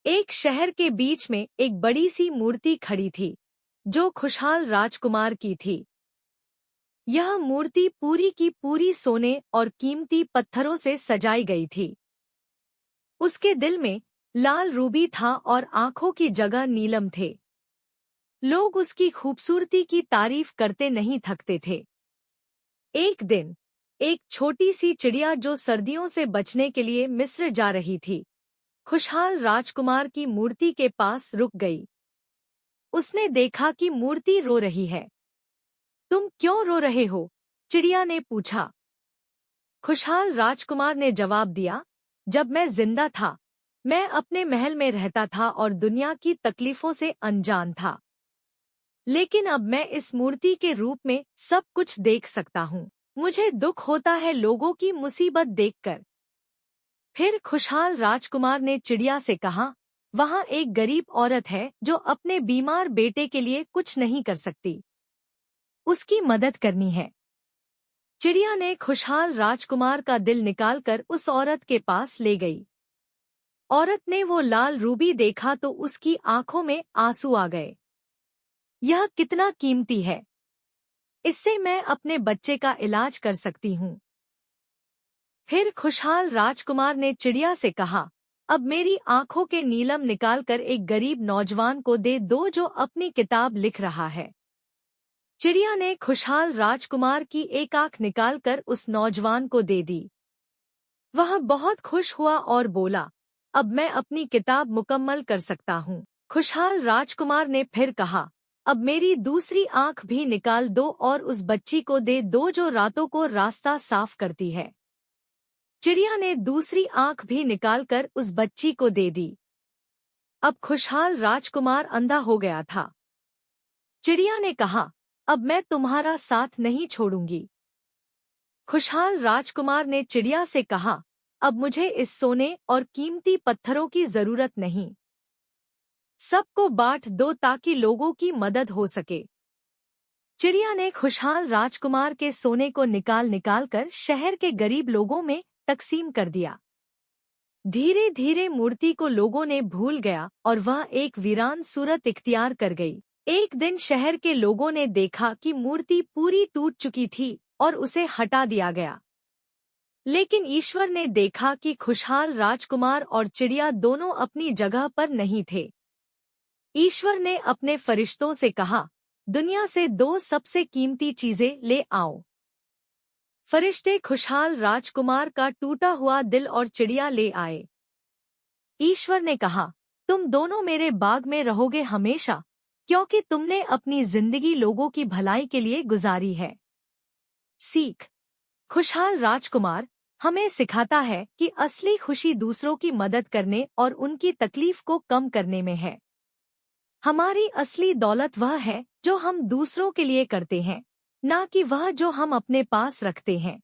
एक शहर के बीच में एक बड़ी सी मूर्ति खड़ी थी, जो खुशहाल राजकुमार की थी। यह मूर्ति पूरी की पूरी सोने और कीमती पत्थरों से सजाई गई थी। उसके दिल में लाल रूबी था और आंखों की जगह नीलम थे। लोग उसकी खूबसूरती की तारीफ करते नहीं थकते थे। एक दिन, एक छोटी सी चिड़िया जो सर्दियों से बचने के लिए मिस्र जा रही थी, खुशहाल राजकुमार की मूर्ति के पास रुक गई। उसने देखा कि मूर्ति रो रही है। तुम क्यों रो रहे हो? चिड़िया ने पूछा। खुशहाल राजकुमार ने जवाब दिया, जब मैं जिंदा था, मैं अपने महल में रहता था और दुनिया की तकलीफों से अनजान था। लेकिन अब मैं इस मूर्ति के रूप में सब कुछ देख सकता हूँ। मुझे दुख होता है लोगों की मुसीबत देखकर। फिर खुशहाल राजकुमार ने चिड़िया से कहा, वहाँ एक गरीब औरत है जो अपने बीमार बेटे के लिए कुछ नहीं कर सकती। उसकी मदद करनी है। चिड़िया ने खुशहाल राजकुमार का दिल निकालकर उस औरत के पास ले गई। औरत ने वो लाल रूबी देखा तो उसकी आंखों में आंसू आ गए। यह कितना कीमती है। इससे मैं अपने बच्चे का इलाज कर सकती हूँ। फिर खुशहाल राजकुमार ने चिड़िया से कहा, अब मेरी आंखों के नीलम निकालकर एक गरीब नौजवान को दे दो जो अपनी किताब लिख रहा है। चिड़िया ने खुशहाल राजकुमार की एक आंख निकालकर उस नौजवान को दे दी। वह बहुत खुश हुआ और बोला, अब मैं अपनी किताब मुकम्मल कर सकता हूँ। खुशहाल राजकुमार ने फिर कहा, अब मेरी दूसरी आंख भी निकाल दो और उस बच्ची को दे दो जो रातों को रास्ता साफ करती है। चिड़िया ने दूसरी आंख भी निकालकर उस बच्ची को दे दी। अब खुशहाल राजकुमार अंधा हो गया था। चिड़िया ने कहा, अब मैं तुम्हारा साथ नहीं छोड़ूंगी। खुशहाल राजकुमार ने चिड़िया से कहा, अब मुझे इस सोने और कीमती पत्थरों की जरूरत नहीं। सबको बांट दो ताकि लोगों की मदद हो सके। चिड़िया ने खुशहाल राजकुमार के सोने को निकाल कर शहर के गरीब लोगों में तकसीम कर दिया। धीरे धीरे मूर्ति को लोगों ने भूल गया और वह एक वीरान सूरत इख्तियार कर गई। एक दिन शहर के लोगों ने देखा कि मूर्ति पूरी टूट चुकी थी और उसे हटा दिया गया। लेकिन ईश्वर ने देखा कि खुशहाल राजकुमार और चिड़िया दोनों अपनी जगह पर नहीं थे। ईश्वर ने अपने फरिश्तों से कहा, दुनिया से दो सबसे कीमती चीजें ले आओ। फरिश्ते खुशहाल राजकुमार का टूटा हुआ दिल और चिड़िया ले आए। ईश्वर ने कहा, तुम दोनों मेरे बाग में रहोगे हमेशा, क्योंकि तुमने अपनी जिंदगी लोगों की भलाई के लिए गुजारी है। सीख। खुशहाल राजकुमार हमें सिखाता है कि असली खुशी दूसरों की मदद करने और उनकी तकलीफ को कम करने में है। हमारी असली दौलत वह है जो हम दूसरों के लिए करते हैं, ना कि वह जो हम अपने पास रखते हैं।